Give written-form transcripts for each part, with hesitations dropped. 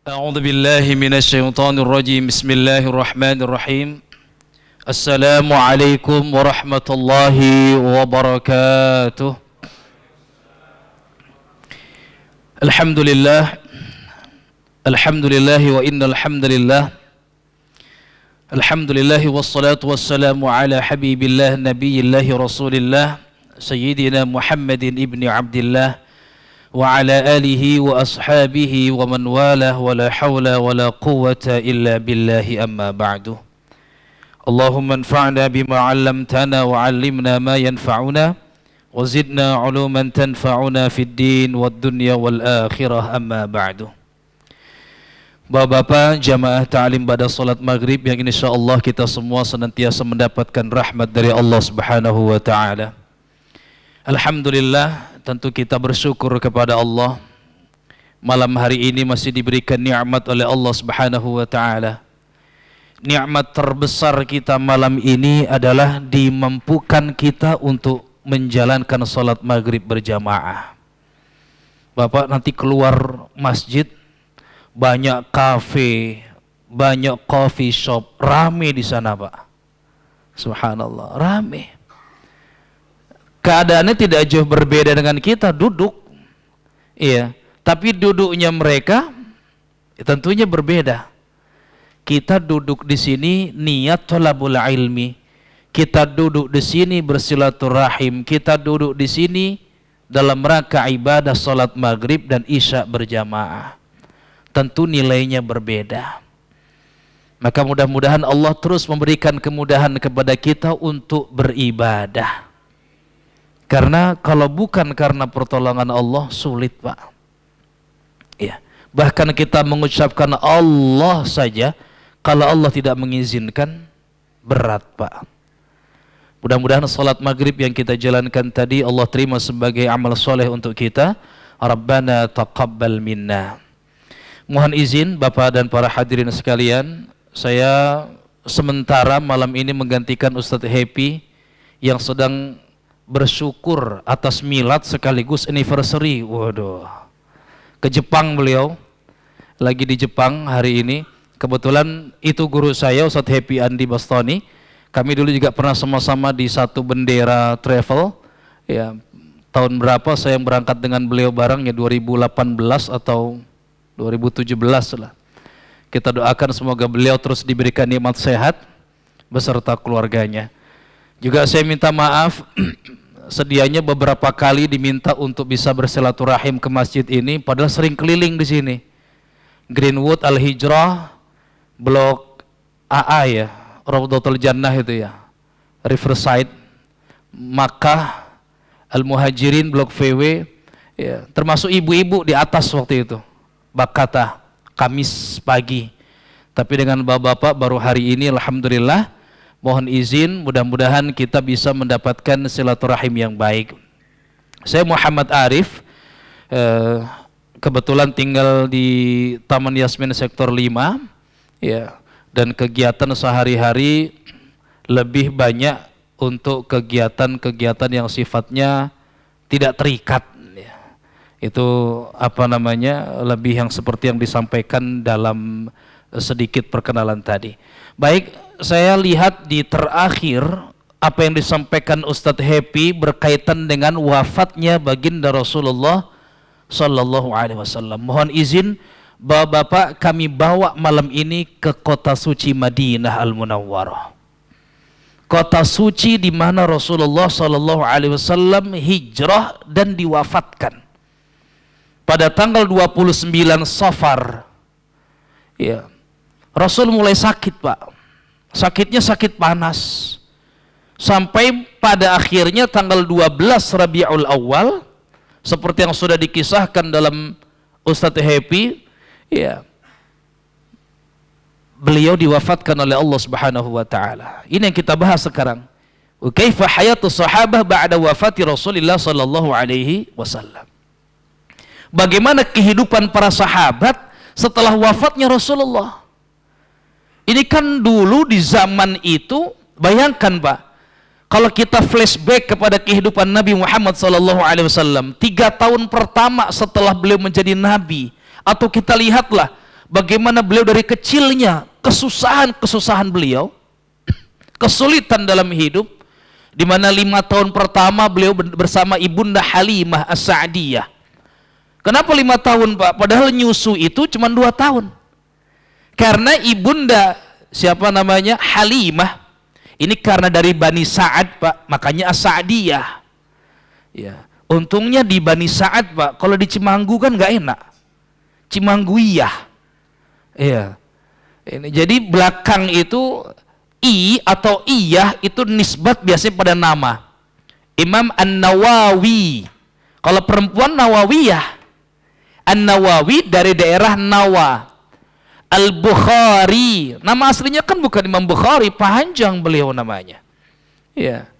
أعوذ بالله من الشيطان الرجيم بسم الله الرحمن الرحيم السلام عليكم ورحمة الله وبركاته الحمد لله وإن الحمد لله والصلاة والسلام على حبيب الله نبي الله رسول الله سيدنا محمد ابن عبد الله وعلى آله وأصحابه ومن والاه ولا حول ولا قوة إلا بالله أما بعد اللهم انفعنا بما علمتنا وعلمنا ما ينفعنا وزدنا علوما تنفعنا في الدين والدنيا والآخرة أما بعد. Bapak-bapak jamaah ta'lim pada salat maghrib yang insyaallah kita semua senantiasa mendapatkan rahmat dari Allah Subhanahu wa taala. Alhamdulillah, tentu kita bersyukur kepada Allah. Malam hari ini masih diberikan nikmat oleh Allah Subhanahu wa taala. Nikmat terbesar kita malam ini adalah dimampukan kita untuk menjalankan salat maghrib berjamaah. Bapak nanti keluar masjid, banyak kafe, banyak coffee shop, rame di sana, Pak. Subhanallah, rame. Keadaannya tidak jauh berbeda dengan kita duduk, iya. Tapi duduknya mereka tentunya berbeda. Kita duduk di sini niat thalabul ilmi, kita duduk di sini bersilaturahim, kita duduk di sini dalam rangka ibadah salat maghrib dan isya berjamaah. Tentu nilainya berbeda. Maka mudah-mudahan Allah terus memberikan kemudahan kepada kita untuk beribadah. Karena kalau bukan karena pertolongan Allah sulit, Pak. Ya. Bahkan kita mengucapkan Allah saja, kalau Allah tidak mengizinkan berat, Pak. Mudah-mudahan salat maghrib yang kita jalankan tadi Allah terima sebagai amal soleh untuk kita. Rabbana taqabbal minna. Mohon izin Bapak dan para hadirin sekalian, saya sementara malam ini menggantikan Ustadz Happy yang sedang bersyukur atas milad sekaligus anniversary. Waduh, ke Jepang beliau, lagi di Jepang hari ini. Kebetulan itu guru saya Ustadz Happy Andi Bastoni. Kami dulu juga pernah sama-sama di satu bendera travel. Ya, tahun berapa saya berangkat dengan beliau bareng ya, 2018 atau 2017 lah. Kita doakan semoga beliau terus diberikan nikmat sehat beserta keluarganya. Juga saya minta maaf sedianya beberapa kali diminta untuk bisa bersilaturahim ke masjid ini, padahal sering keliling di sini. Greenwood Al-Hijrah, Blok AA ya, Raudhatul Jannah itu ya, Riverside, Makkah, Al-Muhajirin, Blok VW, ya, termasuk ibu-ibu di atas waktu itu. Bakata, Kamis pagi. Tapi dengan bapak-bapak baru hari ini, alhamdulillah. Mohon izin, mudah-mudahan kita bisa mendapatkan silaturahim yang baik. Saya Muhammad Arif, kebetulan tinggal di Taman Yasmin Sektor 5, ya, dan kegiatan sehari-hari lebih banyak untuk kegiatan-kegiatan yang sifatnya tidak terikat. Itu apa namanya, lebih yang seperti yang disampaikan dalam sedikit perkenalan tadi. Baik, saya lihat di terakhir apa yang disampaikan Ustadz Happy berkaitan dengan wafatnya baginda Rasulullah Sallallahu Alaihi Wasallam. Mohon izin Bapak-bapak kami bawa malam ini ke kota suci Madinah Al-Munawwarah, kota suci di mana Rasulullah Sallallahu Alaihi Wasallam hijrah dan diwafatkan pada tanggal 29 Safar. Ya. Rasul mulai sakit, Pak. Sakitnya sakit panas. Sampai pada akhirnya tanggal 12 Rabiul Awal, seperti yang sudah dikisahkan dalam Ustadz Happy, ya, beliau diwafatkan oleh Allah Subhanahu wa taala. Ini yang kita bahas sekarang. Kaifa hayatus sahabah ba'da wafati Rasulullah sallallahu alaihi wasallam. Bagaimana kehidupan para sahabat setelah wafatnya Rasulullah. Ini kan dulu di zaman itu, bayangkan Pak, kalau kita flashback kepada kehidupan Nabi Muhammad SAW 3 tahun pertama setelah beliau menjadi Nabi, atau kita lihatlah bagaimana beliau dari kecilnya, kesusahan beliau, kesulitan dalam hidup, di mana 5 tahun pertama beliau bersama Ibunda Halimah As-Sa'diyah. Kenapa 5 tahun Pak? Padahal nyusu itu cuma 2 tahun. Karena Ibunda siapa namanya? Halimah. Ini karena dari Bani Sa'ad Pak, makanya As-Sa'diyah. Ya, untungnya di Bani Sa'ad Pak, kalau di Cimanggu kan nggak enak. Cimangguiyah. Iya. Ini jadi belakang itu i atau iyah itu nisbat biasanya pada nama. Imam An-Nawawi. Kalau perempuan Nawawiyah. An-Nawawi dari daerah Nawa. Al-Bukhari. Nama aslinya kan bukan Imam Bukhari, panjang beliau namanya. Ya.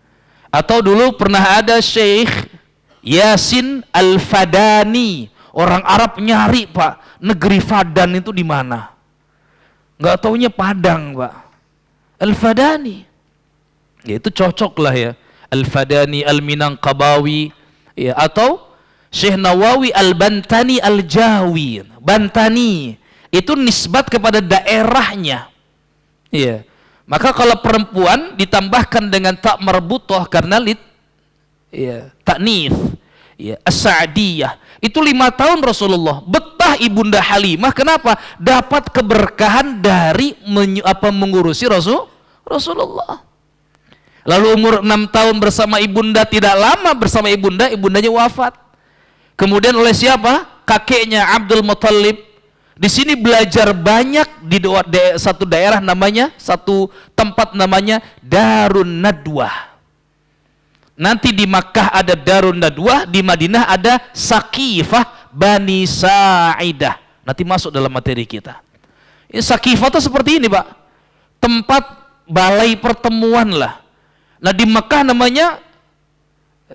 Atau dulu pernah ada Syekh Yasin Al-Fadani. Orang Arab nyari Pak, negeri Fadan itu di mana? Nggak taunya Padang Pak. Al-Fadani. Ya itu cocok lah ya. Al-Fadani Al-Minangkabawi. Ya, atau Syekh Nawawi Al-Bantani Al-Jawi. Bantani itu nisbat kepada daerahnya. Ya. Maka kalau perempuan ditambahkan dengan tak marbutah karena ya, taknits. Ya, As-Sa'diyah. Itu 5 tahun Rasulullah. Betah Ibunda Halimah. Kenapa? Dapat keberkahan dari mengurusi Rasulullah. Lalu umur 6 tahun bersama Ibunda, tidak lama bersama Ibunda, Ibundanya wafat. Kemudian oleh siapa? Kakeknya Abdul Muttalib. Di sini belajar banyak di satu daerah namanya, satu tempat namanya Darun Nadwah. Nanti di Makkah ada Darun Nadwah, di Madinah ada Saqifah Bani Sa'idah. Nanti masuk dalam materi kita. Saqifah itu seperti ini Pak, tempat balai pertemuan lah. Nah di Makkah namanya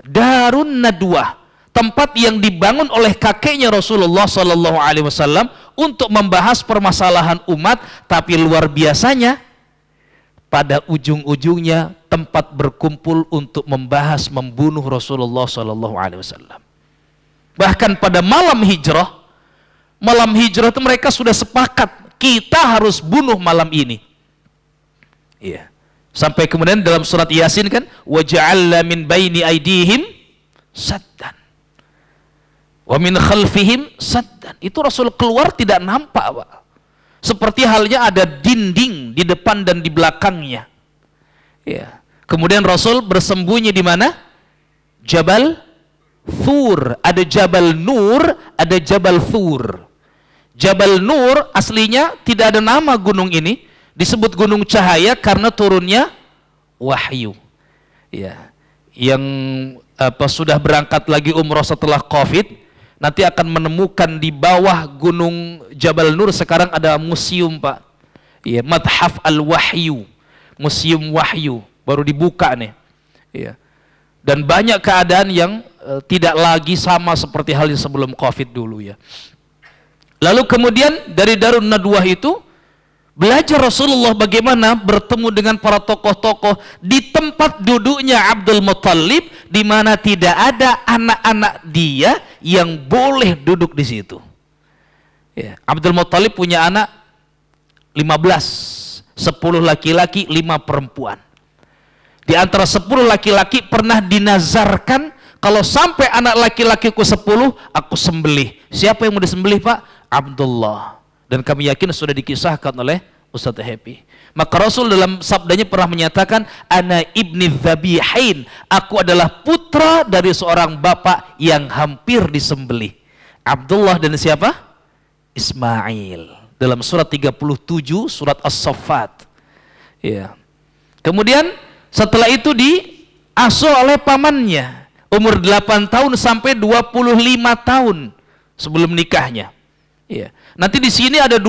Darun Nadwah, tempat yang dibangun oleh kakeknya Rasulullah SAW untuk membahas permasalahan umat. Tapi luar biasanya, pada ujung-ujungnya tempat berkumpul untuk membahas membunuh Rasulullah SAW. Bahkan pada malam hijrah itu mereka sudah sepakat, kita harus bunuh malam ini. Iya. Sampai kemudian dalam surat Yasin kan, waja'alna min baini aidihim saddan wa min khalfihim saddan. Itu Rasul keluar tidak nampak Pak. Seperti halnya ada dinding di depan dan di belakangnya. Ya. Kemudian Rasul bersembunyi di mana? Jabal Thur. Ada Jabal Nur, ada Jabal Thur. Jabal Nur aslinya tidak ada nama gunung ini, disebut gunung cahaya karena turunnya wahyu. Ya. Yang sudah berangkat lagi umroh setelah Covid, nanti akan menemukan di bawah gunung Jabal Nur sekarang ada museum Pak. Ya, Madhaf Al-Wahyu. Museum Wahyu baru dibuka nih. Ya. Dan banyak keadaan yang tidak lagi sama seperti halnya sebelum Covid dulu ya. Lalu kemudian dari Darun Nadwah itu belajar Rasulullah bagaimana bertemu dengan para tokoh-tokoh di tempat duduknya Abdul Muttalib, di mana tidak ada anak-anak dia yang boleh duduk di situ. Ya, Abdul Muttalib punya anak 15, 10 laki-laki, 5 perempuan. Di antara 10 laki-laki pernah dinazarkan, kalau sampai anak laki-lakiku 10, aku sembelih. Siapa yang mau disembelih Pak? Abdullah. Dan kami yakin sudah dikisahkan oleh Ustaz Happy. Maka Rasul dalam sabdanya pernah menyatakan, ana ibni dzabihain, aku adalah putra dari seorang bapak yang hampir disembelih. Abdullah dan siapa? Ismail. Dalam surat 37 surat As-Saffat. Ya. Kemudian setelah itu diasuh oleh pamannya umur 8 tahun sampai 25 tahun sebelum nikahnya. Ya. Nanti di sini ada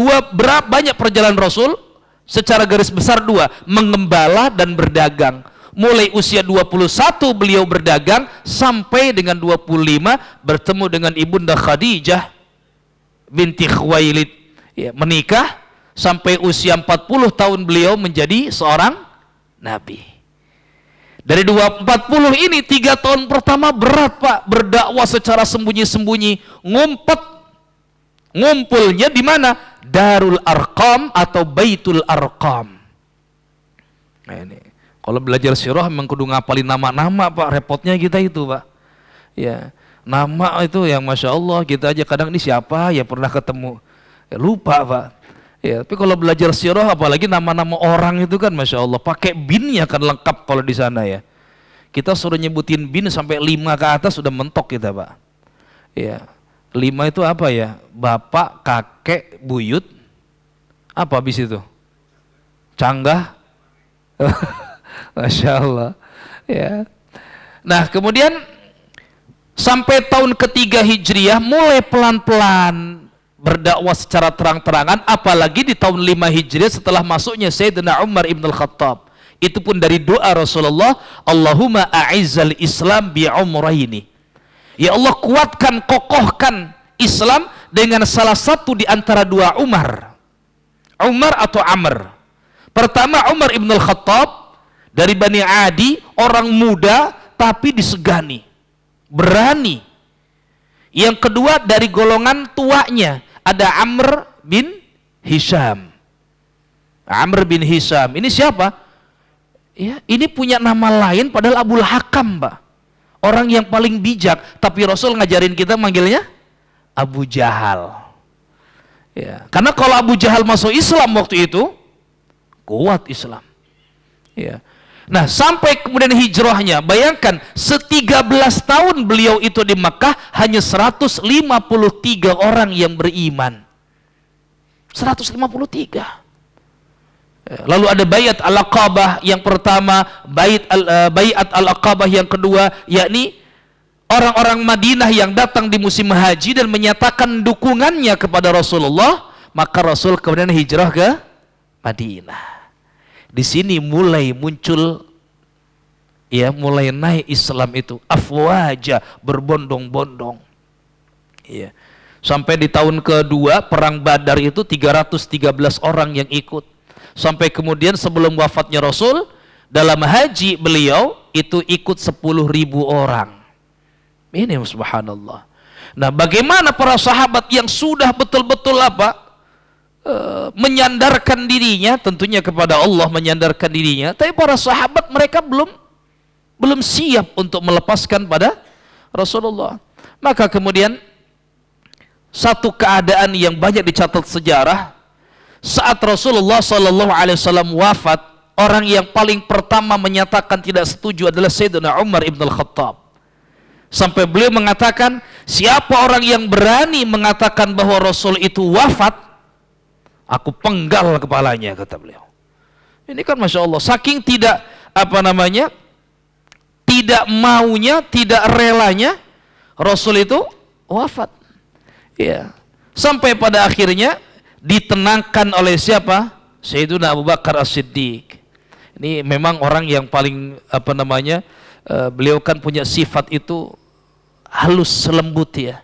banyak perjalanan Rasul, secara garis besar 2, mengembala dan berdagang. Mulai usia 21 beliau berdagang sampai dengan 25 bertemu dengan Ibunda Khadijah binti Khuwailid, ya, menikah sampai usia 40 tahun beliau menjadi seorang nabi. Dari 40 ini 3 tahun pertama berat Pak, berdakwah secara sembunyi-sembunyi, ngumpulnya di mana? Darul Arqam atau Baitul Arqam. Nah ini, kalau belajar sirah memang kudu ngapalin nama-nama Pak, repotnya kita itu Pak. Ya, nama itu yang Masya Allah, kita aja kadang ini siapa ya pernah ketemu, ya, lupa Pak. Ya, tapi kalau belajar sirah apalagi nama-nama orang itu kan Masya Allah, pakai binnya kan lengkap kalau di sana ya. Kita suruh nyebutin bin sampai 5 ke atas sudah mentok kita Pak. Ya, 5 itu apa ya? Bapak, kakek, buyut, apa habis itu? Canggah. Masya Allah ya. Nah kemudian sampai tahun ketiga Hijriah mulai pelan-pelan berdakwah secara terang-terangan, apalagi di tahun 5 Hijriah setelah masuknya Sayyidina Umar ibn al-Khattab. Itu pun dari doa Rasulullah, Allahumma a'izzal Islam bi'umraini. Ya Allah, kuatkan, kokohkan Islam dengan salah satu di antara 2 Umar. Umar atau Amr. Pertama Umar ibn al-Khattab dari Bani Adi, orang muda tapi disegani, berani. Yang kedua dari golongan tuanya, ada Amr bin Hisham. Amr bin Hisham, ini siapa? Ya, ini punya nama lain padahal Abul Hakam Pak. Orang yang paling bijak, tapi Rasul ngajarin kita manggilnya Abu Jahal. Ya, karena kalau Abu Jahal masuk Islam waktu itu, kuat Islam. Ya. Nah, sampai kemudian hijrahnya, bayangkan 13 tahun beliau itu di Makkah, hanya 153 orang yang beriman. 153. Ya. Lalu ada Baiat Al-Aqabah yang pertama, Baiat Al-Aqabah yang kedua, yakni orang-orang Madinah yang datang di musim haji dan menyatakan dukungannya kepada Rasulullah, maka Rasul kemudian hijrah ke Madinah. Di sini mulai muncul, ya, mulai naik Islam itu afwaja, berbondong-bondong. Ya. Sampai di tahun kedua perang Badar itu 313 orang yang ikut. Sampai kemudian sebelum wafatnya Rasul, dalam haji beliau itu ikut 10.000 orang. Ini subhanallah. Nah, bagaimana para sahabat yang sudah betul-betul apa? Menyandarkan dirinya tentunya kepada Allah, menyandarkan dirinya, tapi para sahabat mereka belum siap untuk melepaskan pada Rasulullah. Maka kemudian satu keadaan yang banyak dicatat sejarah, saat Rasulullah SAW wafat, orang yang paling pertama menyatakan tidak setuju adalah Sayyidina Umar ibn al-Khattab. Sampai beliau mengatakan, siapa orang yang berani mengatakan bahwa Rasul itu wafat, aku penggal kepalanya, kata beliau. Ini kan Masya Allah, saking tidak tidak maunya, tidak relanya Rasul itu wafat. Ya. Sampai pada akhirnya ditenangkan oleh siapa? Sayyiduna Abu Bakar As-Siddiq. Ini memang orang yang paling beliau kan punya sifat itu halus, lembut ya.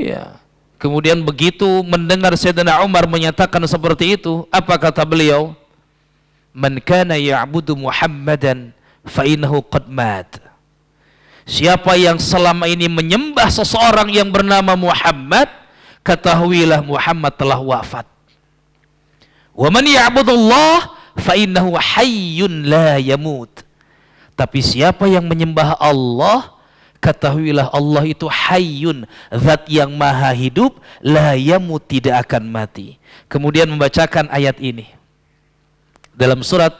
Ya. Kemudian begitu mendengar Sayyidina Umar menyatakan seperti itu, apa kata beliau? Man kana ya'budu Muhammadan fa innahu qad mat. Siapa yang selama ini menyembah seseorang yang bernama Muhammad, ketahuilah Muhammad telah wafat. Wa man ya'budullah fa innahu hayyun la yamut. Tapi siapa yang menyembah Allah, ketahuilah Allah itu hayyun, zat yang maha hidup, la yamut, tidak akan mati. Kemudian membacakan ayat ini dalam surat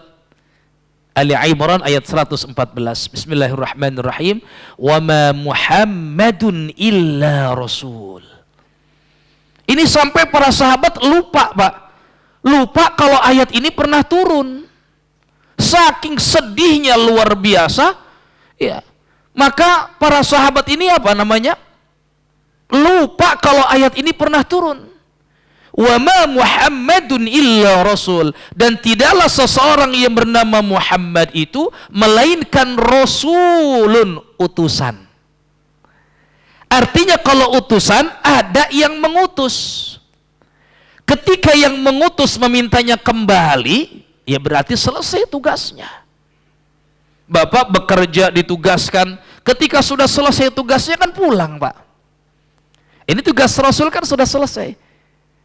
Ali Imran ayat 114. Bismillahirrahmanirrahim. Wa ma Muhammadun illa rasul. Ini sampai para sahabat lupa, Pak. Lupa kalau ayat ini pernah turun. Saking sedihnya luar biasa, ya. Maka para sahabat ini lupa kalau ayat ini pernah turun. Wa ma Muhammadun illa rasul, dan tidaklah seseorang yang bernama Muhammad itu melainkan rasulun, utusan. Artinya kalau utusan ada yang mengutus. Ketika yang mengutus memintanya kembali, ya berarti selesai tugasnya. Bapak bekerja ditugaskan, ketika sudah selesai tugasnya kan pulang, Pak. Ini tugas Rasul kan sudah selesai.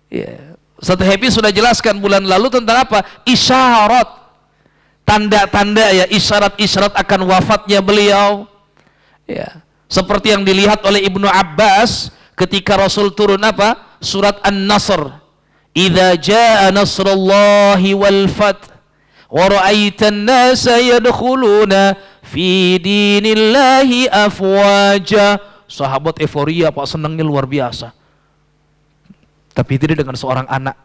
Ya, Ustaz Happy sudah jelaskan bulan lalu tentang apa? Isyarat, tanda-tanda ya, isyarat-isyarat akan wafatnya beliau. Ya, seperti yang dilihat oleh Ibnu Abbas ketika Rasul turun apa? Surat An-Nasr. Idza jaa nasrullahi wal fath wa ra'aitan nasa yadkhuluna fi dinillahi afwaja. Sahabat euforia, Pak, senangnya luar biasa. Tapi tidak dengan seorang anak.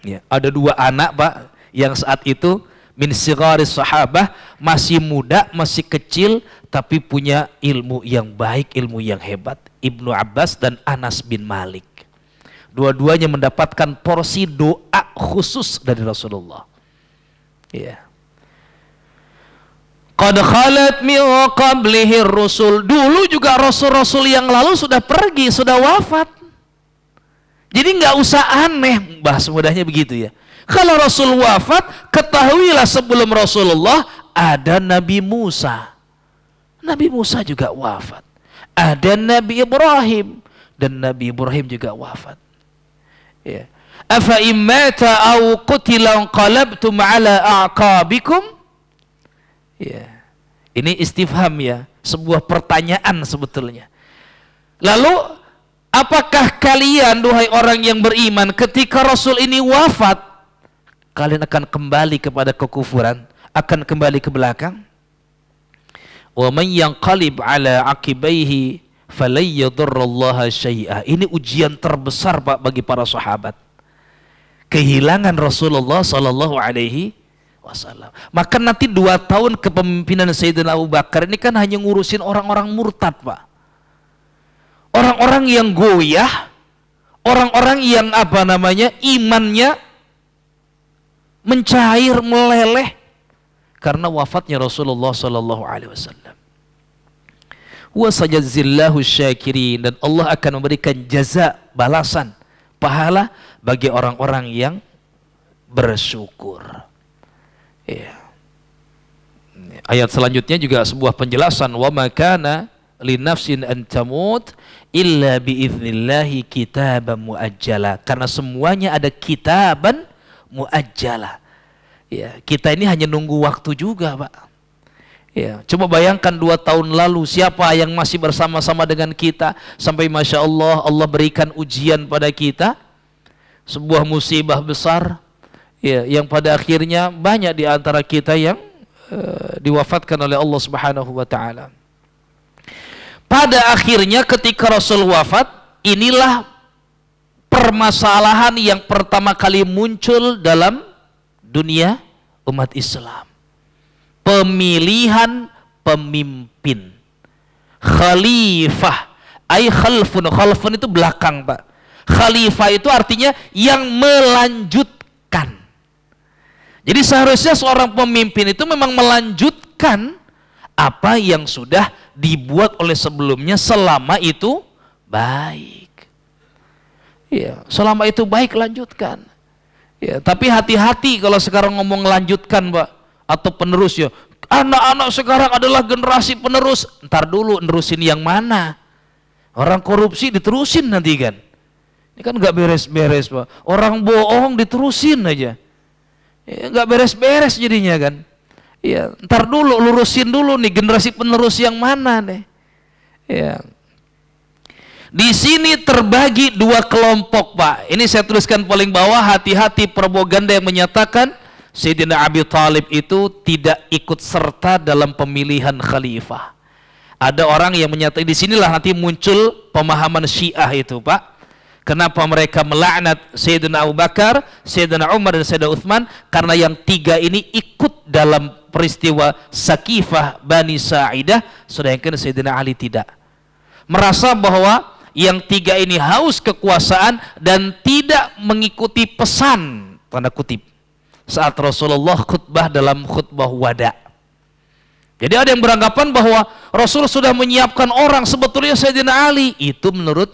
Ya, ada 2 anak, Pak, yang saat itu min sigharis sahabah, masih muda, masih kecil, tapi punya ilmu yang baik, ilmu yang hebat. Ibnu Abbas dan Anas bin Malik. Dua-duanya mendapatkan porsi doa khusus dari Rasulullah. Ya. Qad khalat min qablihi rusul. Dulu juga rasul-rasul yang lalu sudah pergi, sudah wafat. Jadi nggak usah aneh, bahas mudahnya begitu ya. Kalau Rasul wafat, ketahuilah sebelum Rasulullah ada Nabi Musa. Nabi Musa juga wafat. Ada Nabi Ibrahim, dan Nabi Ibrahim juga wafat. Ya. Afa immata aw qutila qalabtum ala a'qabikum. Ya. Ini istifham ya, sebuah pertanyaan sebetulnya. Lalu apakah kalian, duhai orang yang beriman, ketika Rasul ini wafat, kalian akan kembali kepada kekufuran, akan kembali ke belakang? Wa man yanqalib ala aqibaihi falay yadurrallaha syai'a. Ini ujian terbesar, Pak, bagi para sahabat. Kehilangan Rasulullah sallallahu alaihi wasallam. Maka nanti 2 tahun kepemimpinan Sayyidina Abu Bakar ini kan hanya ngurusin orang-orang murtad, Pak. Orang-orang yang goyah, orang-orang yang apa namanya, imannya mencair, meleleh karena wafatnya Rasulullah sallallahu alaihi wasallam. Wa sajazillahu syakirin, dan Allah akan memberikan jaza, balasan, pahala bagi orang-orang yang bersyukur. Ya. Ayat selanjutnya juga sebuah penjelasan, wa ma kana linafsin an tamut illa biiznillahi kitaban muajjala. Karena semuanya ada kitaban muajjala. Ya, kita ini hanya nunggu waktu juga, Pak. Ya, coba bayangkan 2 tahun lalu siapa yang masih bersama-sama dengan kita sampai Masya Allah, Allah berikan ujian pada kita, sebuah musibah besar, ya, yang pada akhirnya banyak di antara kita yang diwafatkan oleh Allah Subhanahu wa taala. Pada akhirnya ketika Rasul wafat, inilah permasalahan yang pertama kali muncul dalam dunia umat Islam. Pemilihan pemimpin. Khalifah. Ay khalfun. Khalfun itu belakang, Pak. Khalifah itu artinya yang melanjutkan. Jadi seharusnya seorang pemimpin itu memang melanjutkan apa yang sudah dibuat oleh sebelumnya selama itu baik. Ya, selama itu baik lanjutkan. Ya, tapi hati-hati kalau sekarang ngomong lanjutkan, Pak, atau penerus ya. Anak-anak sekarang adalah generasi penerus. Ntar dulu, nerusin yang mana? Orang korupsi diterusin nanti kan. Ini kan nggak beres-beres, Pak. Orang bohong diterusin aja. Ya, nggak beres-beres jadinya kan. Ya, ntar dulu, lurusin dulu nih generasi penerus yang mana nih. Ya. Di sini terbagi 2 kelompok, Pak. Ini saya tuliskan paling bawah, hati-hati propaganda yang menyatakan Sayyidina Abi Thalib itu tidak ikut serta dalam pemilihan khalifah. Ada orang yang menyatakan, di sinilah nanti muncul pemahaman Syiah itu, Pak. Kenapa mereka melaknat Sayyidina Abu Bakar, Sayyidina Umar, dan Sayyidina Uthman? Karena yang 3 ini ikut dalam peristiwa Sakifah Bani Sa'idah, sedangkan Sayyidina Ali tidak. Merasa bahwa yang 3 ini haus kekuasaan dan tidak mengikuti pesan, tanda kutip, saat Rasulullah khutbah dalam khutbah wada. Jadi ada yang beranggapan bahwa Rasul sudah menyiapkan orang, sebetulnya Sayyidina Ali. Itu menurut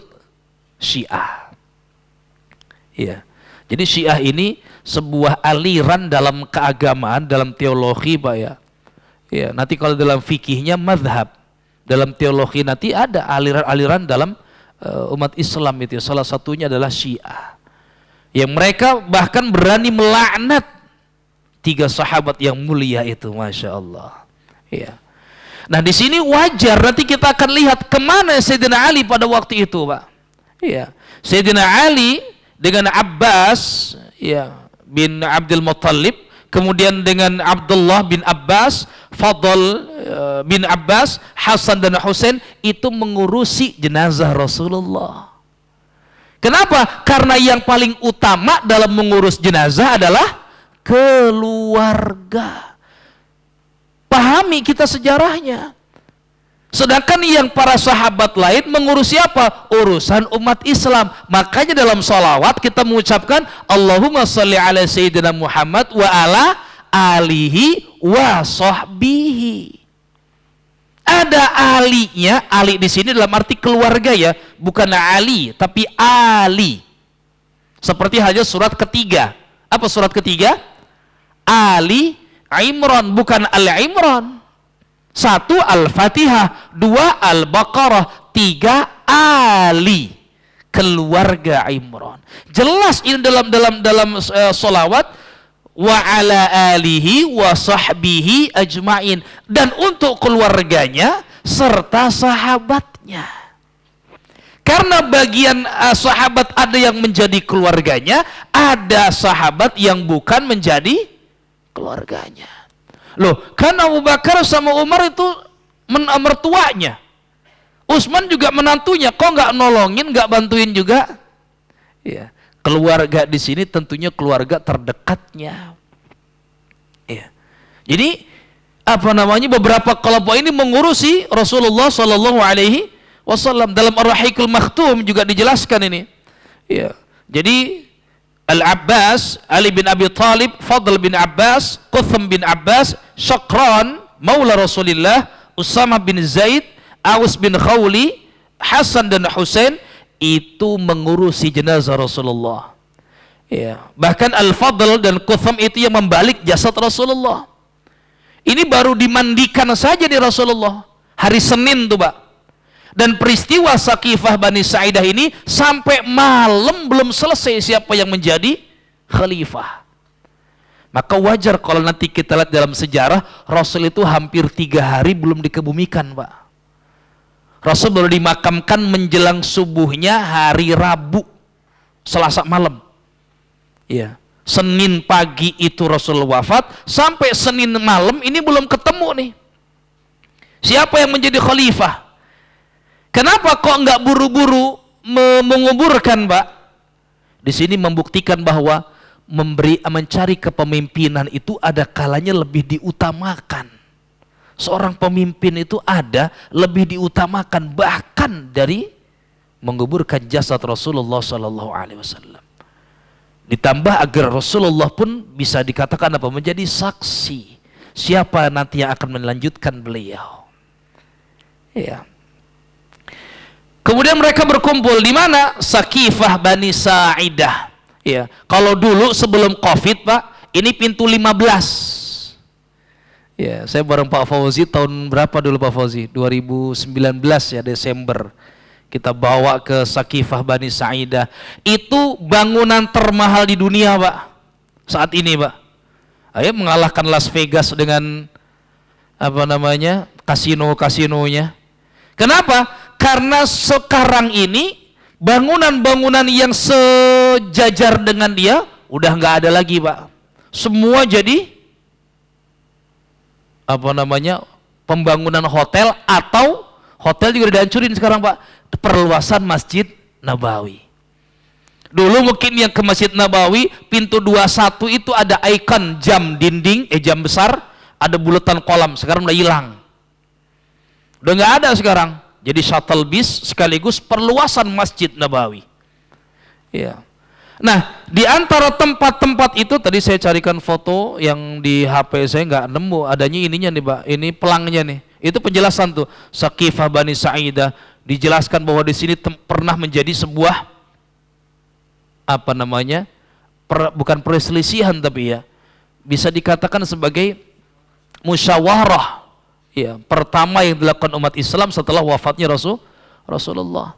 Syiah. Ya. Jadi Syiah ini sebuah aliran dalam keagamaan, dalam teologi, Pak, ya. Ya, nanti kalau dalam fikihnya mazhab. Dalam teologi nanti ada aliran-aliran dalam umat Islam itu. Salah satunya adalah Syiah. Yang mereka bahkan berani melaknat 3 sahabat yang mulia itu, masya Allah. Ya. Nah di sini wajar, nanti kita akan lihat kemana Sayyidina Ali pada waktu itu, Pak. Ya. Sayyidina Ali dengan Abbas, ya, bin Abdul Muttalib, kemudian dengan Abdullah bin Abbas, Fadl bin Abbas, Hasan dan Husain itu mengurusi jenazah Rasulullah. Kenapa? Karena yang paling utama dalam mengurus jenazah adalah keluarga. Pahami kita sejarahnya. Sedangkan yang para sahabat lain mengurusi apa? Urusan umat Islam. Makanya dalam salawat kita mengucapkan Allahumma sholli ala Sayyidina Muhammad wa ala alihi wa sahbihi. Ada alinya, ali di sini dalam arti keluarga ya, bukan Ali, tapi Ali. Seperti halnya surat ketiga. Apa surat ketiga? Ali Imran, bukan Al-Imran. 1 Al-Fatihah, 2 Al-Baqarah, 3 Ali, keluarga Imran. Jelas ini dalam solawat wa ala alihi wa sahbihi ajmain, dan untuk keluarganya serta sahabatnya. Karena bagian sahabat ada yang menjadi keluarganya, ada sahabat yang bukan menjadi keluarganya. Loh, kan Abu Bakar sama Umar itu mertuanya, Utsman juga menantunya, kok nggak nolongin, nggak bantuin juga? Ya, keluarga di sini tentunya keluarga terdekatnya. Ya, jadi apa namanya, beberapa kelompok ini mengurusi Rasulullah Shallallahu Alaihi Wasallam. Dalam Ar-Rahiqul Makhtum juga dijelaskan ini. Ya, jadi Al-Abbas, Ali bin Abi Thalib, Fadl bin Abbas, Qutham bin Abbas, Syakran, Maula Rasulullah, Usamah bin Zaid, Aus bin Khawli, Hasan dan Husain itu mengurusi jenazah Rasulullah. Ya, bahkan Al-Fadl dan Qutham itu yang membalik jasad Rasulullah. Ini baru dimandikan saja di Rasulullah hari Senin tuh, Pak. Dan peristiwa Sakifah Bani Sa'idah ini sampai malam belum selesai siapa yang menjadi khalifah. Maka wajar kalau nanti kita lihat dalam sejarah, Rasul itu hampir 3 hari belum dikebumikan, Pak. Rasul baru dimakamkan menjelang subuhnya hari Rabu, Selasa malam. Ya, Senin pagi itu Rasul wafat, sampai Senin malam ini belum ketemu nih siapa yang menjadi khalifah. Kenapa kok nggak buru-buru menguburkan, Pak? Di sini membuktikan bahwa mencari kepemimpinan itu ada kalanya lebih diutamakan. Seorang pemimpin itu ada lebih diutamakan bahkan dari menguburkan jasad Rasulullah Sallallahu Alaihi Wasallam. Ditambah agar Rasulullah pun bisa dikatakan apa, menjadi saksi siapa nanti yang akan melanjutkan beliau. Ya. Kemudian mereka berkumpul di mana? Sakifah Bani Sa'idah. Ya, kalau dulu sebelum Covid, Pak, ini pintu 15. Ya, saya bareng Pak Fauzi tahun berapa dulu Pak Fauzi? 2019 ya, Desember. Kita bawa ke Sakifah Bani Sa'idah. Itu bangunan termahal di dunia, Pak. Saat ini, Pak. Ayo mengalahkan Las Vegas dengan apa namanya? Kasino-kasinonya. Kenapa? Karena sekarang ini bangunan-bangunan yang sejajar dengan dia udah nggak ada lagi, Pak. Semua jadi apa namanya, pembangunan hotel, atau hotel juga dihancurin sekarang, Pak. Perluasan Masjid Nabawi. Dulu mungkin yang ke Masjid Nabawi pintu 21 itu ada ikon jam dinding, jam besar, ada bulatan kolam. Sekarang udah hilang, udah nggak ada sekarang. Jadi shuttle bis sekaligus perluasan Masjid Nabawi. Ya. Nah, di antara tempat-tempat itu tadi saya carikan foto yang di HP saya nggak nemu, adanya ininya nih, Pak. Ini pelangnya nih. Itu penjelasan tuh Sakifah Bani Sa'idah, dijelaskan bahwa di sini pernah menjadi sebuah apa namanya? Bukan perselisihan tapi ya, bisa dikatakan sebagai musyawarah. Ya, pertama yang dilakukan umat Islam setelah wafatnya Rasulullah.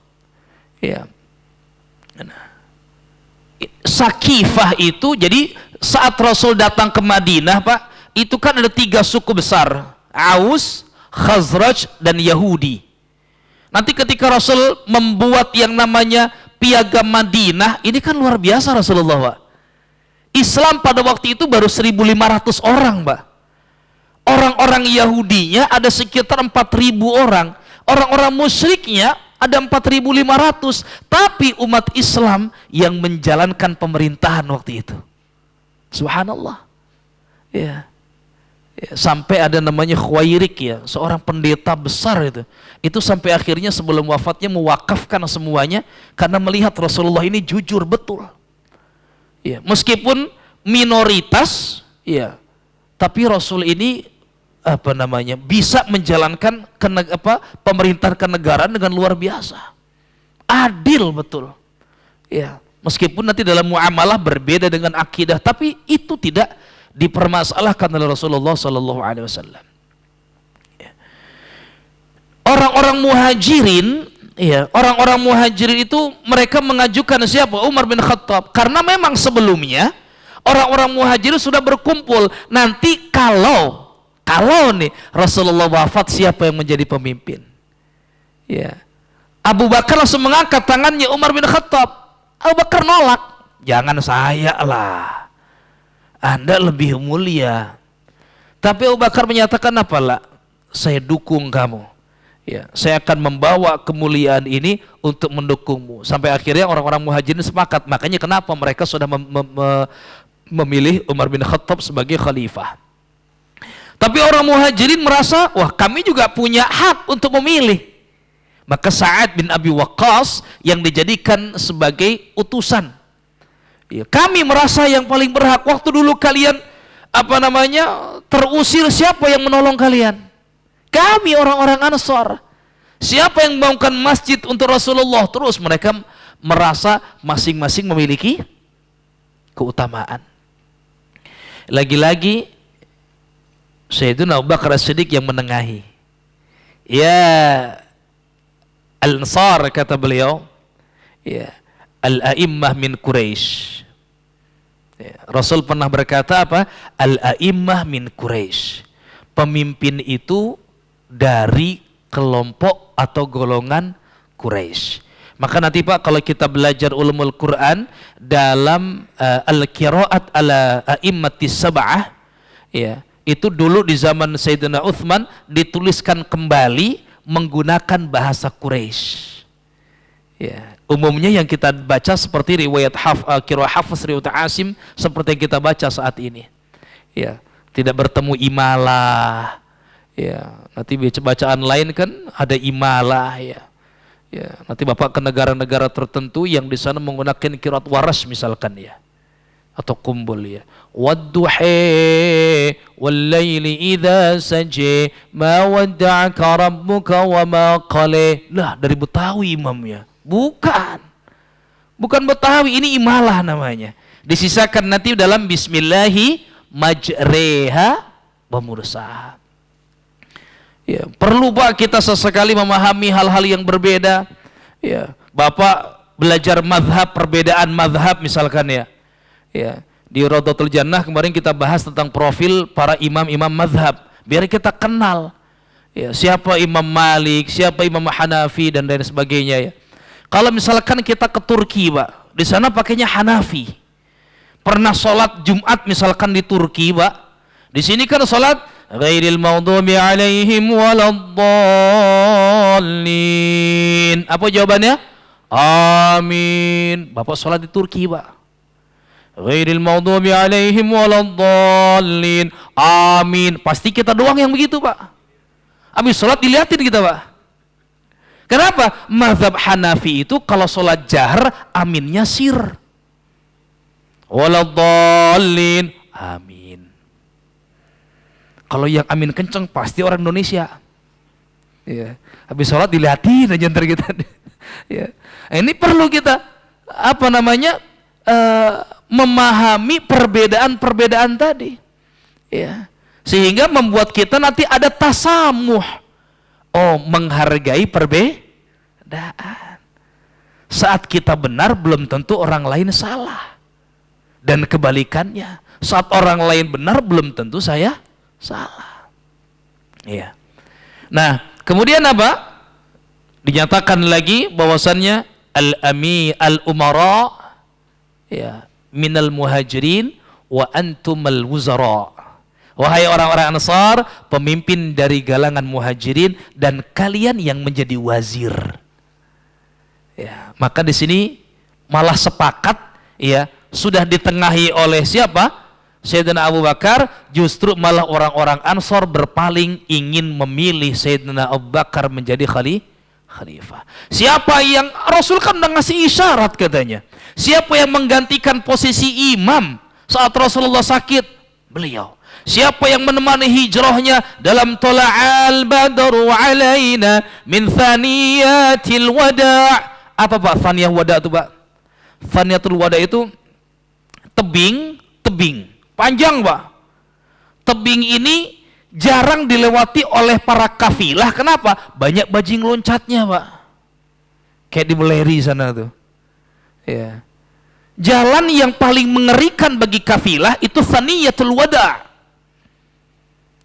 Ya. Nah. Sakifah itu, jadi saat Rasul datang ke Madinah, Pak, itu kan ada 3 suku besar, Aus, Khazraj, dan Yahudi. Nanti ketika Rasul membuat yang namanya Piagam Madinah, ini kan luar biasa Rasulullah, Pak. Islam pada waktu itu baru 1.500 orang, Pak. Orang-orang Yahudinya ada sekitar 4.000 orang. Orang-orang musyriknya ada 4.500. Tapi umat Islam yang menjalankan pemerintahan waktu itu. Subhanallah. Ya. Sampai ada namanya Khuwairik, ya, seorang pendeta besar itu. Itu sampai akhirnya sebelum wafatnya mewakafkan semuanya karena melihat Rasulullah ini jujur betul. Ya, meskipun minoritas, ya, tapi Rasul ini bisa menjalankan pemerintahan kenegaraan dengan luar biasa. Adil betul. Ya, meskipun nanti dalam muamalah berbeda dengan akidah, tapi itu tidak dipermasalahkan oleh Rasulullah sallallahu alaihi wasallam. Orang-orang muhajirin, ya, orang-orang muhajirin itu mereka mengajukan siapa? Umar bin Khattab. Karena memang sebelumnya orang-orang muhajirin sudah berkumpul. Nanti kalau nih Rasulullah wafat, siapa yang menjadi pemimpin? Ya. Abu Bakar langsung mengangkat tangannya Umar bin Khattab. Abu Bakar nolak. Jangan saya lah. Anda lebih mulia. Tapi Abu Bakar menyatakan apalah? Saya dukung kamu. Ya, saya akan membawa kemuliaan ini untuk mendukungmu. Sampai akhirnya orang-orang muhajirin sepakat. Makanya kenapa mereka sudah memilih Umar bin Khattab sebagai khalifah. Tapi orang muhajirin merasa, wah, kami juga punya hak untuk memilih. Maka Sa'ad bin Abi Waqqas yang dijadikan sebagai utusan. Ya, kami merasa yang paling berhak. Waktu dulu kalian terusir, siapa yang menolong kalian? Kami orang-orang Ansar. Siapa yang membangun masjid untuk Rasulullah? Terus mereka merasa masing-masing memiliki keutamaan. Lagi-lagi Sayyidina Abu Bakar As-Siddiq yang menengahi. Ya Al-Ansar, kata beliau, ya, Al-A'immah min Quraisy. Ya, Rasul pernah berkata apa? Al-A'immah min Quraisy. Pemimpin itu dari kelompok atau golongan Quraisy. Maka nanti Pak, kalau kita belajar ulumul Quran dalam al-qiraat ala a'immatis sab'ah, ya, itu dulu di zaman Sayyidina Uthman dituliskan kembali menggunakan bahasa Quraisy. Ya, umumnya yang kita baca seperti riwayat qiraah Hafs, riwayat Asim, seperti yang kita baca saat ini. Ya, tidak bertemu imalah. Ya, nanti bacaan lain kan ada imalah, ya. Ya, nanti Bapak ke negara-negara tertentu yang di sana menggunakan qiraat Warash misalkan, ya, atau kumbul, ya. Wadduhi wallaili idza saja ma wadda'aka rabbuka wa ma qala. Lah, dari Betawi imamnya. Bukan Betawi, ini imalah namanya. Disisakan nanti dalam bismillahi majreha wa mursaha. Ya, perlu Pak kita sesekali memahami hal-hal yang berbeda. Ya, Bapak belajar mazhab, perbedaan mazhab misalkan, ya. Ya, di Raudhatul Jannah kemarin kita bahas tentang profil para imam-imam mazhab, biar kita kenal, ya, siapa Imam Malik, siapa Imam Hanafi dan lain sebagainya, ya. Kalau misalkan kita ke Turki, Pak, di sana pakainya Hanafi. Pernah sholat Jumat misalkan di Turki, Pak, di sini kan sholat ghairil maghdubi alaihim waladdallin. Apa jawabannya? Amin. Bapak sholat di Turki, Pak, ghairil maghdubi alaihim waladdallin, amin. Pasti kita doang yang begitu, Pak. Habis sholat dilihatin kita, Pak. Kenapa? Mazhab Hanafi itu kalau sholat jahar aminnya sir. Waladdallin, amin. Kalau yang amin kenceng pasti orang Indonesia. Ya. Habis sholat dilihatin aja ntar kita. Ya. Ini perlu kita memahami perbedaan-perbedaan tadi, ya, sehingga membuat kita nanti ada tasamuh, menghargai perbedaan. Saat kita benar belum tentu orang lain salah. Dan kebalikannya, saat orang lain benar belum tentu saya salah. Iya. Nah, kemudian apa? Dinyatakan lagi bahwasannya al-umara ya minal muhajirin wa antumal wuzara. Wahai orang-orang Ansar, pemimpin dari galangan muhajirin dan kalian yang menjadi wazir. Ya, maka di sini malah sepakat ya, sudah ditengahi oleh siapa? Sayyidina Abu Bakar, justru malah orang-orang Ansar berpaling ingin memilih Sayyidina Abu Bakar menjadi khalifah. Siapa yang Rasul kan udah ngasih isyarat katanya. Siapa yang menggantikan posisi imam saat Rasulullah sakit? Beliau. Siapa yang menemani hijrahnya dalam tala'al badru alaina min thaniyatil wada'? Apa Pak thaniyah wada' itu Pak? Thaniyatul wada' itu tebing, panjang Pak. Tebing ini jarang dilewati oleh para kafilah. Kenapa? Banyak bajing loncatnya Pak. Kayak di Meleri sana tuh. Ya. Jalan yang paling mengerikan bagi kafilah itu Thaniyatul Wada'.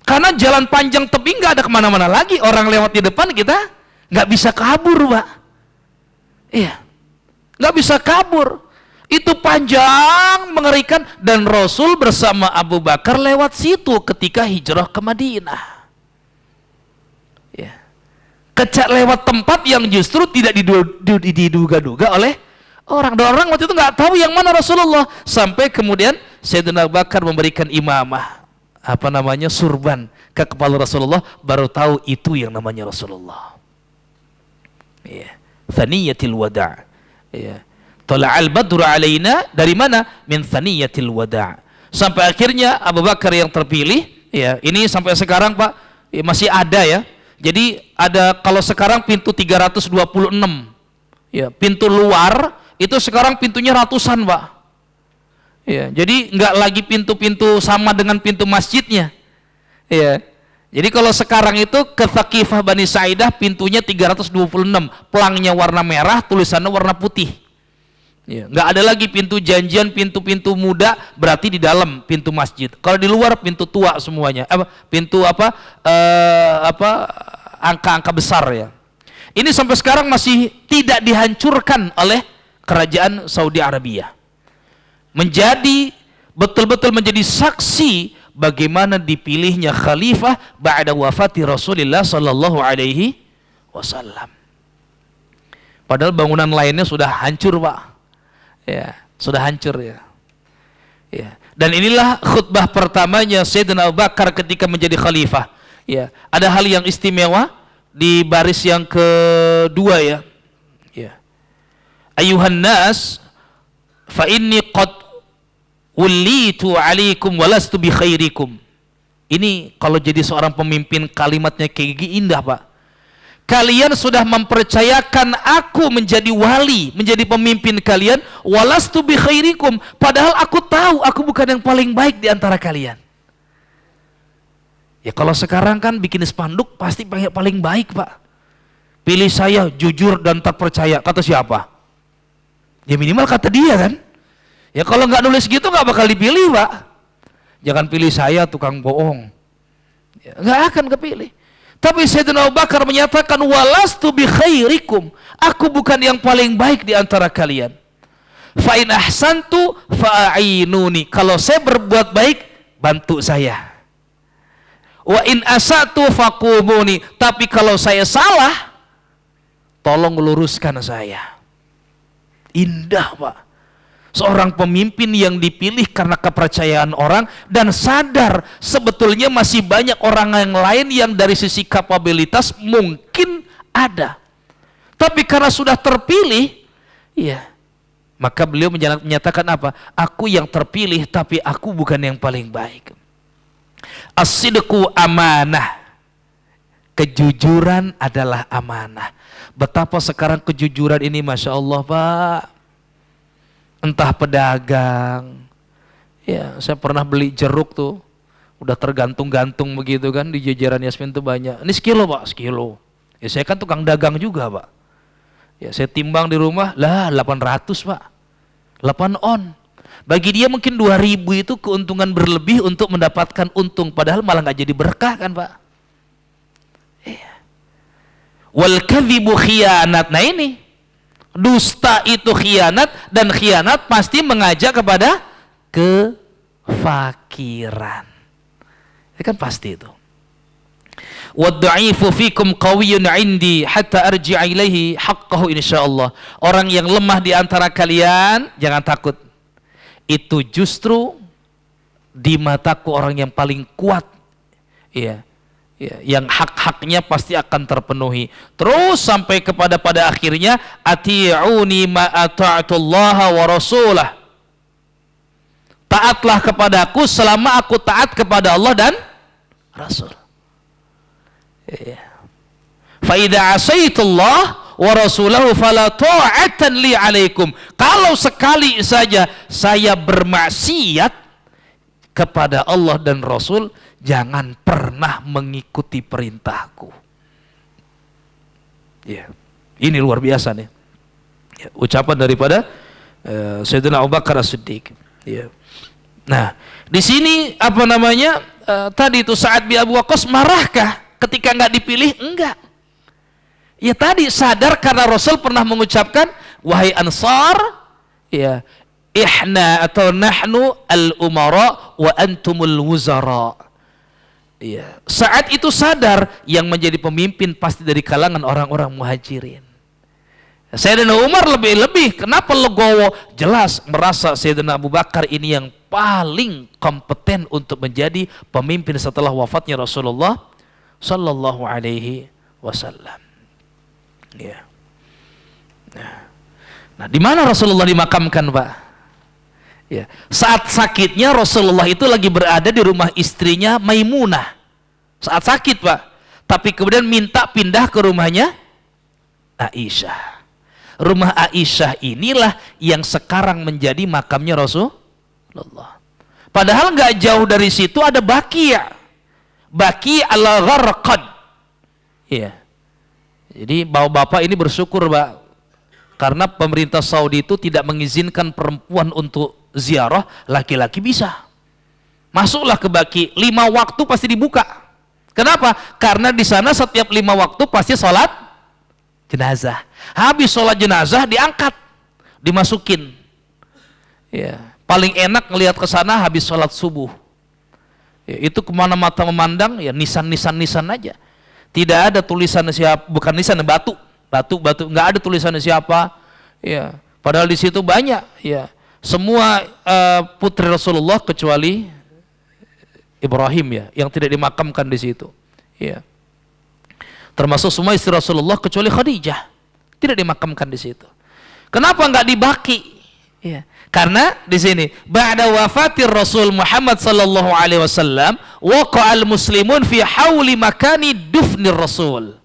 Karena jalan panjang tebing nggak ada kemana-mana lagi. Orang lewat di depan kita nggak bisa kabur Pak. Iya, nggak bisa kabur. Itu panjang, mengerikan, dan Rasul bersama Abu Bakar lewat situ ketika hijrah ke Madinah. Ya. Kecak lewat tempat yang justru tidak diduga-duga oleh orang. Dan orang waktu itu nggak tahu yang mana Rasulullah. Sampai kemudian Sayyidina Abu Bakar memberikan imamah, surban ke kepala Rasulullah, baru tahu itu yang namanya Rasulullah. Ya. Thaniyatil wada'. Ya. Tala'al badru alaina, dari mana? Min thaniyatil wada'. Sampai akhirnya Abu Bakar yang terpilih, ya, ini sampai sekarang Pak, ya, masih ada ya. Jadi ada, kalau sekarang pintu 326. Ya, pintu luar itu sekarang pintunya ratusan, Pak. Ya, jadi nggak lagi pintu-pintu sama dengan pintu masjidnya. Ya. Jadi kalau sekarang itu ke Thaqifah Bani Sa'idah pintunya 326, pelangnya warna merah, tulisannya warna putih. Ya, nggak ada lagi pintu janjian, pintu-pintu muda, berarti di dalam pintu masjid. Kalau di luar pintu tua semuanya. Pintu angka-angka besar ya. Ini sampai sekarang masih tidak dihancurkan oleh kerajaan Saudi Arabia. Betul-betul menjadi saksi bagaimana dipilihnya khalifah ba'da wafati Rasulullah sallallahu alaihi wasallam. Padahal bangunan lainnya sudah hancur, Pak. Ya, sudah hancur ya. Ya. Dan inilah khutbah pertamanya Sayyidina Abu Bakar ketika menjadi khalifah. Ya, ada hal yang istimewa di baris yang kedua ya. Ya. Ayuhan nas fa inni qad ullitu alaikum walastu bi khairikum. Ini kalau jadi seorang pemimpin kalimatnya kayak gini indah, Pak. Kalian sudah mempercayakan aku menjadi wali, menjadi pemimpin kalian, walastu bi khairikum, padahal aku tahu aku bukan yang paling baik di antara kalian. Ya kalau sekarang kan bikin spanduk pasti paling baik, Pak. Pilih saya jujur dan terpercaya. Kata siapa? Ya minimal kata dia kan. Ya kalau nggak nulis gitu nggak bakal dipilih, Pak. Jangan pilih saya tukang bohong. Ya, nggak akan kepilih. Tapi Sayyidina Abu Bakar menyatakan walastu bi khairikum, aku bukan yang paling baik di antara kalian. Fa in ahsantu fa'inuni, kalau saya berbuat baik bantu saya. Wa in asatu faqumuni, tapi kalau saya salah tolong luruskan saya. Indah, Pak. Seorang pemimpin yang dipilih karena kepercayaan orang dan sadar sebetulnya masih banyak orang yang lain yang dari sisi kapabilitas mungkin ada. Tapi karena sudah terpilih, ya, maka beliau menyatakan apa? Aku yang terpilih tapi aku bukan yang paling baik. As-sidqu amanah. Kejujuran adalah amanah. Betapa sekarang kejujuran ini Masya Allah, Pak. Entah pedagang, ya saya pernah beli jeruk tuh, udah tergantung-gantung begitu kan di jajaran Yasmin tuh banyak. Ini sekilo, Pak, sekilo. Ya saya kan tukang dagang juga, Pak. Ya, saya timbang di rumah, lah 800 Pak. 8 on. Bagi dia mungkin 2000 itu keuntungan berlebih untuk mendapatkan untung, padahal malah nggak jadi berkah kan Pak. Iya. Wal kadhibu khianat. Nah ini, dusta itu khianat, dan khianat pasti mengajak kepada kefakiran. Itu kan pasti itu. Wadda'ifu fikum qawiyyun 'indi hatta arji'a ilaihi haqqahu insyaallah. Orang yang lemah di antara kalian jangan takut. Itu justru di mataku orang yang paling kuat. Iya. Ya, yang hak-haknya pasti akan terpenuhi. Terus sampai kepada pada akhirnya ati'uni ma ata'tullaha wa rasulah. Taatlah kepadaku selama aku taat kepada Allah dan Rasul. Fa idza asaitullah wa rasulahu fala ta'atan li alaikum. Kalau sekali saja saya bermaksiat kepada Allah dan Rasul, jangan pernah mengikuti perintahku. Ya, ini luar biasa nih. Ya, ucapan daripada Sayyidina Abu Bakar As-Siddiq. Ya. Nah, di sini apa namanya? Tadi itu Sa'ad bin Abi Waqqas marahkah ketika nggak dipilih? Enggak. Ya tadi sadar karena Rasul pernah mengucapkan, wahai Ansar, ya, ihna atau nahnu al-umara wa antumul wuzara. Ya, saat itu sadar yang menjadi pemimpin pasti dari kalangan orang-orang muhajirin. Sayyidina Umar lebih-lebih, kenapa legowo? Jelas merasa Sayyidina Abu Bakar ini yang paling kompeten untuk menjadi pemimpin setelah wafatnya Rasulullah Sallallahu Alaihi Wasallam. Ya. Nah, di mana Rasulullah dimakamkan, Pak? Ya. Saat sakitnya Rasulullah itu lagi berada di rumah istrinya Maimunah. Saat sakit, Pak. Tapi kemudian minta pindah ke rumahnya Aisyah. Rumah Aisyah inilah yang sekarang menjadi makamnya Rasulullah. Padahal nggak jauh dari situ ada Baqi' al-Gharqad. Ya. Jadi bapak-bapak ini bersyukur, Pak, karena pemerintah Saudi itu tidak mengizinkan perempuan untuk ziarah, laki-laki bisa. Masuklah ke Baqi, 5 waktu pasti dibuka. Kenapa? Karena di sana setiap 5 waktu pasti sholat jenazah. Habis sholat jenazah diangkat, dimasukin. Ya, paling enak ngelihat ke sana habis sholat subuh. Ya, itu kemana mata memandang, ya nisan aja. Tidak ada tulisan siapa, bukan nisan, batu, nggak ada tulisan siapa. Ya, padahal di situ banyak, ya, semua putri Rasulullah kecuali Ibrahim, ya, yang tidak dimakamkan di situ. Ya, termasuk semua istri Rasulullah kecuali Khadijah tidak dimakamkan di situ. Kenapa nggak di Baqi? Ya, karena di sini ba'da wafatir Rasul Muhammad sallallahu alaihi wasallam waqa'al muslimun fi hauli makani dufnir Rasul.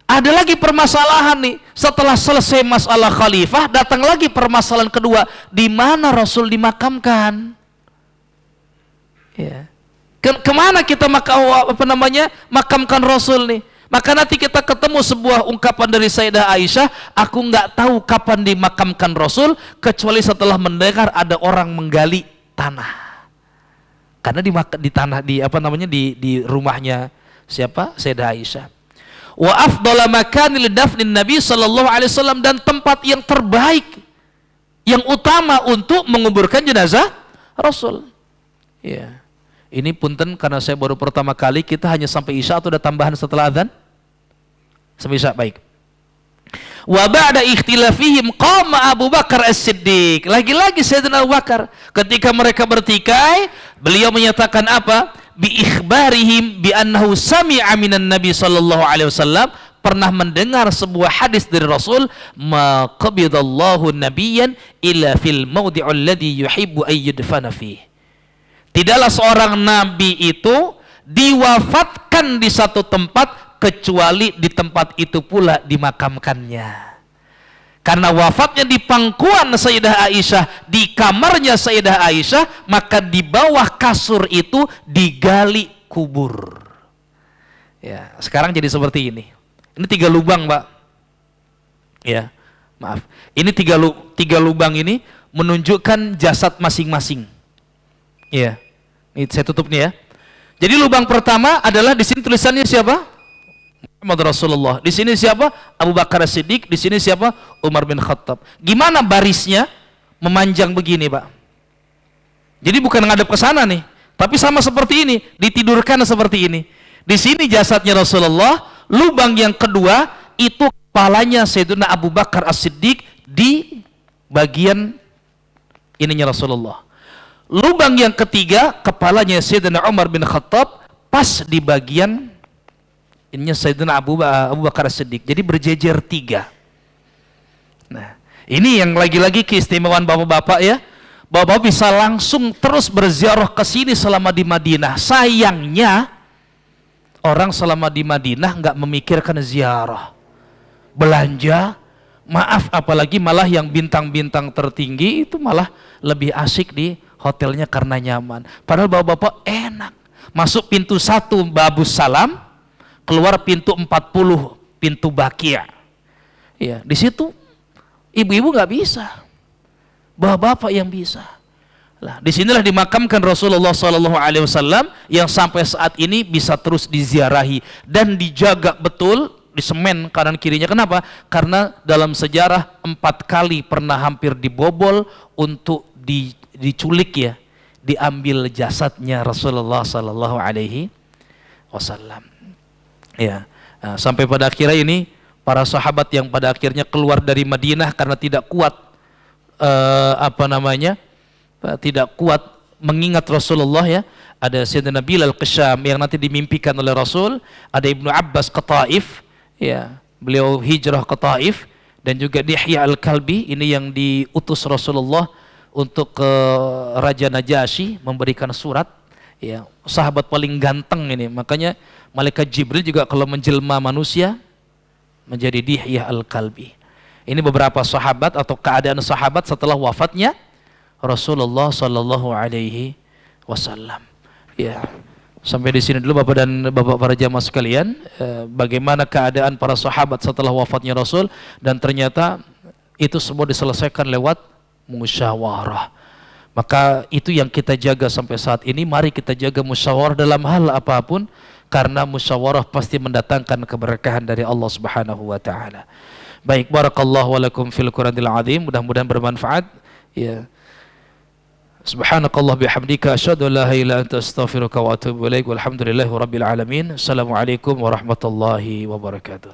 Ada lagi permasalahan nih, setelah selesai masalah khalifah datang lagi permasalahan kedua, di mana Rasul dimakamkan? Ya. Kemana kita makamkan Rasul nih? Maka nanti kita ketemu sebuah ungkapan dari Sayyidah Aisyah, aku nggak tahu kapan dimakamkan Rasul kecuali setelah mendengar ada orang menggali tanah. Karena di tanah di rumahnya siapa? Sayyidah Aisyah. Wa afdhala makanil dafnin Nabi sallallahu alaihi wasallam, dan tempat yang terbaik, yang utama untuk menguburkan jenazah Rasul. Ya. Ini punten karena saya baru pertama kali, kita hanya sampai Isya atau ada tambahan setelah azan? Sampai Isya, baik. Wa ba'da ikhtilafihim qama Abu Bakar As-Siddiq. Lagi-lagi Sayyidina Abu Bakar ketika mereka bertikai, beliau menyatakan apa? Bi ikhbarihim bi annahu sami'a minan Nabi sallallahu alaihi wasallam, pernah mendengar sebuah hadis dari Rasul, ma qabidallahu nabiyyan illa fil mawdi'il ladzi yuhibbu ay yudfana fihi. Tidaklah seorang nabi itu diwafatkan di satu tempat kecuali di tempat itu pula dimakamkannya. Karena wafatnya di pangkuan Sayyidah Aisyah, di kamarnya Sayyidah Aisyah, maka di bawah kasur itu digali kubur. Ya, sekarang jadi seperti ini. Ini 3 lubang, Pak. Ya, maaf. Ini tiga lubang ini menunjukkan jasad masing-masing. Ya, ini saya tutup nih ya. Jadi lubang pertama adalah di sini tulisannya siapa? Muhammad Rasulullah. Di sini siapa? Abu Bakar As-Siddiq. Di sini siapa? Umar bin Khattab. Gimana barisnya? Memanjang begini, Pak. Jadi bukan ngadep ke sana nih, tapi sama seperti ini, ditidurkan seperti ini. Di sini jasadnya Rasulullah. Lubang yang kedua itu kepalanya Sayyidina Abu Bakar As-Siddiq di bagian ininya Rasulullah. Lubang yang ketiga kepalanya Sayyidina Umar bin Khattab pas di bagian ininya Sayyidina Abu Bakar As-Siddiq. Jadi berjejer tiga. Nah, ini yang lagi-lagi keistimewaan bapak-bapak ya. Bapak-bapak bisa langsung terus berziarah ke sini selama di Madinah. Sayangnya orang selama di Madinah nggak memikirkan ziarah, belanja, maaf, apalagi malah yang bintang-bintang tertinggi itu malah lebih asik di hotelnya karena nyaman. Padahal bapak-bapak enak, masuk pintu 1 Babus Salam, keluar pintu 40 pintu Bakia. Ya, di situ ibu-ibu nggak bisa, bapak-bapak yang bisa. Lah, disinilah dimakamkan Rasulullah SAW yang sampai saat ini bisa terus diziarahi dan dijaga betul, disemen kanan kirinya. Kenapa? Karena dalam sejarah 4 kali pernah hampir dibobol untuk diculik ya, diambil jasadnya Rasulullah SAW. Ya, nah, sampai pada akhirnya ini para sahabat yang pada akhirnya keluar dari Madinah karena tidak kuat tidak kuat mengingat Rasulullah ya. Ada Sayyidina Bilal ke Syam yang nanti dimimpikan oleh Rasul, ada Ibnu Abbas ke Taif ya, beliau hijrah ke Taif, dan juga Dihya Al-Kalbi ini yang diutus Rasulullah untuk ke Raja Najasyi memberikan surat ya, sahabat paling ganteng ini. Makanya malaikat Jibril juga kalau menjelma manusia menjadi Dihya Al-Kalbi. Ini beberapa sahabat atau keadaan sahabat setelah wafatnya Rasulullah Sallallahu Alaihi Wasallam. Ya, sampai di sini dulu Bapak dan Bapak para jamaah sekalian, bagaimana keadaan para sahabat setelah wafatnya Rasul, dan ternyata itu semua diselesaikan lewat musyawarah. Maka itu yang kita jaga sampai saat ini. Mari kita jaga musyawarah dalam hal apapun, karena musyawarah pasti mendatangkan keberkahan dari Allah Subhanahu wa taala. Baik, barakallahu walakum fil Qur'anil azim, mudah-mudahan bermanfaat. Ya. Subhanakallah bihamdika asyhadu an la ilaha illa anta astaghfiruka wa atubu ilaik. Walhamdulillahi rabbil alamin. Assalamualaikum warahmatullahi wabarakatuh.